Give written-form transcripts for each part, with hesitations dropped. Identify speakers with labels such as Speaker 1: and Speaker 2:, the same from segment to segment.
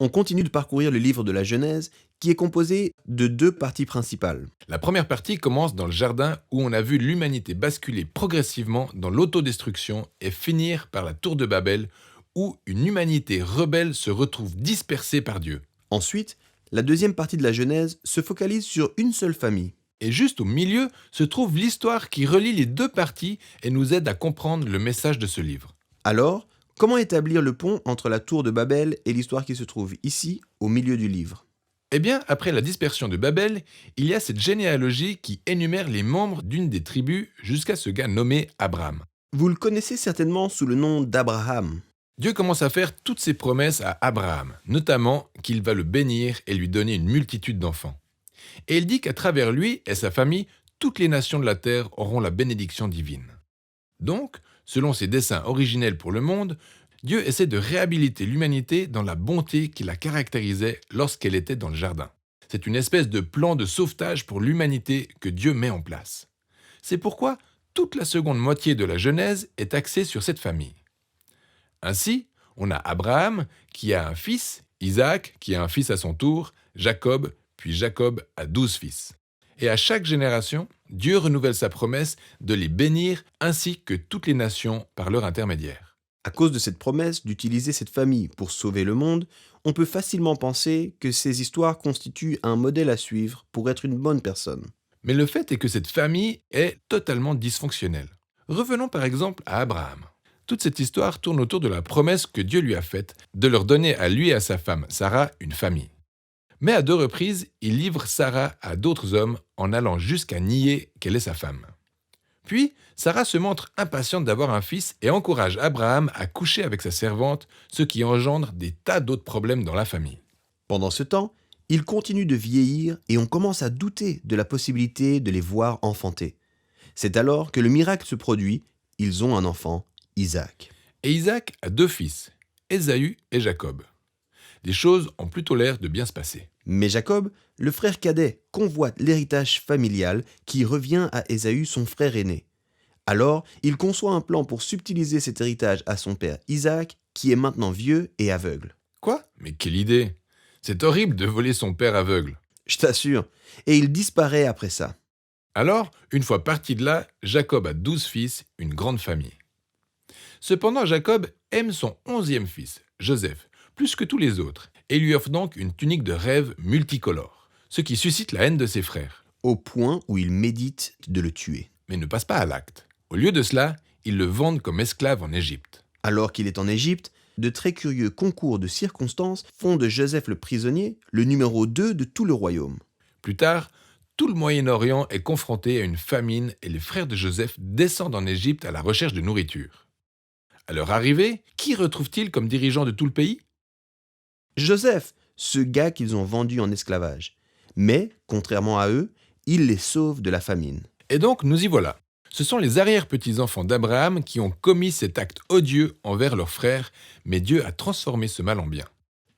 Speaker 1: On continue de parcourir le livre de la Genèse qui est composé de deux parties principales.
Speaker 2: La première partie commence dans le jardin où on a vu l'humanité basculer progressivement dans l'autodestruction et finir par la tour de Babel où une humanité rebelle se retrouve dispersée par Dieu.
Speaker 1: Ensuite, la deuxième partie de la Genèse se focalise sur une seule famille.
Speaker 2: Et juste au milieu se trouve l'histoire qui relie les deux parties et nous aide à comprendre le message de ce livre.
Speaker 1: Alors, comment établir le pont entre la tour de Babel et l'histoire qui se trouve ici, au milieu du livre?
Speaker 2: Eh bien, après la dispersion de Babel, il y a cette généalogie qui énumère les membres d'une des tribus jusqu'à ce gars nommé Abraham.
Speaker 1: Vous le connaissez certainement sous le nom d'Abraham.
Speaker 2: Dieu commence à faire toutes ses promesses à Abraham, notamment qu'il va le bénir et lui donner une multitude d'enfants. Et il dit qu'à travers lui et sa famille, toutes les nations de la terre auront la bénédiction divine. Donc, selon ses desseins originels pour le monde, Dieu essaie de réhabiliter l'humanité dans la bonté qui la caractérisait lorsqu'elle était dans le jardin. C'est une espèce de plan de sauvetage pour l'humanité que Dieu met en place. C'est pourquoi toute la seconde moitié de la Genèse est axée sur cette famille. Ainsi, on a Abraham qui a un fils, Isaac qui a un fils à son tour, Jacob, puis Jacob a 12 fils. Et à chaque génération, Dieu renouvelle sa promesse de les bénir ainsi que toutes les nations par leur intermédiaire.
Speaker 1: À cause de cette promesse d'utiliser cette famille pour sauver le monde, on peut facilement penser que ces histoires constituent un modèle à suivre pour être une bonne personne.
Speaker 2: Mais le fait est que cette famille est totalement dysfonctionnelle. Revenons par exemple à Abraham. Toute cette histoire tourne autour de la promesse que Dieu lui a faite de leur donner à lui et à sa femme, Sarah, une famille. Mais à 2 reprises, il livre Sarah à d'autres hommes en allant jusqu'à nier qu'elle est sa femme. Puis, Sarah se montre impatiente d'avoir un fils et encourage Abraham à coucher avec sa servante, ce qui engendre des tas d'autres problèmes dans la famille.
Speaker 1: Pendant ce temps, ils continuent de vieillir et on commence à douter de la possibilité de les voir enfanter. C'est alors que le miracle se produit, ils ont un enfant, Isaac.
Speaker 2: Et Isaac a 2 fils, Ésaü et Jacob. Les choses ont plutôt l'air de bien se passer.
Speaker 1: Mais Jacob, le frère cadet, convoite l'héritage familial qui revient à Ésaü, son frère aîné. Alors, il conçoit un plan pour subtiliser cet héritage à son père Isaac, qui est maintenant vieux et aveugle.
Speaker 2: Quoi? Mais quelle idée! C'est horrible de voler son père aveugle.
Speaker 1: Je t'assure. Et il disparaît après ça.
Speaker 2: Alors, une fois parti de là, Jacob a 12 fils, une grande famille. Cependant, Jacob aime son 11e fils, Joseph, plus que tous les autres, et lui offre donc une tunique de rêve multicolore, ce qui suscite la haine de ses frères,
Speaker 1: Au point où il médite de le tuer.
Speaker 2: mais ne passe pas à l'acte. Au lieu de cela, ils le vendent comme esclave en Égypte.
Speaker 1: Alors qu'il est en Égypte, de très curieux concours de circonstances font de Joseph le prisonnier le numéro 2 de tout le royaume.
Speaker 2: Plus tard, tout le Moyen-Orient est confronté à une famine et les frères de Joseph descendent en Égypte à la recherche de nourriture. À leur arrivée, qui retrouvent-ils comme dirigeant de tout le pays?
Speaker 1: Joseph, ce gars qu'ils ont vendu en esclavage. Mais, contrairement à eux, il les sauve de la famine.
Speaker 2: Et donc, nous y voilà. Ce sont les arrière-petits-enfants d'Abraham qui ont commis cet acte odieux envers leurs frères, mais Dieu a transformé ce mal en bien.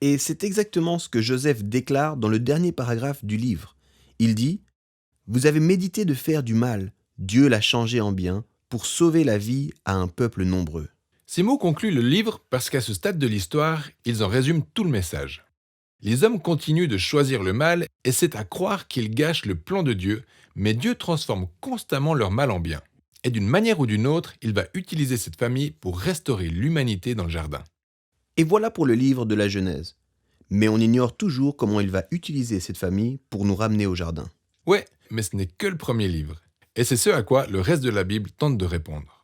Speaker 1: Et c'est exactement ce que Joseph déclare dans le dernier paragraphe du livre. Il dit « Vous avez médité de faire du mal, Dieu l'a changé en bien, pour sauver la vie à un peuple nombreux. »
Speaker 2: Ces mots concluent le livre parce qu'à ce stade de l'histoire, ils en résument tout le message. Les hommes continuent de choisir le mal et c'est à croire qu'ils gâchent le plan de Dieu, mais Dieu transforme constamment leur mal en bien. Et d'une manière ou d'une autre, il va utiliser cette famille pour restaurer l'humanité dans le jardin.
Speaker 1: Et voilà pour le livre de la Genèse. Mais on ignore toujours comment il va utiliser cette famille pour nous ramener au jardin.
Speaker 2: Ouais, mais ce n'est que le premier livre. Et c'est ce à quoi le reste de la Bible tente de répondre.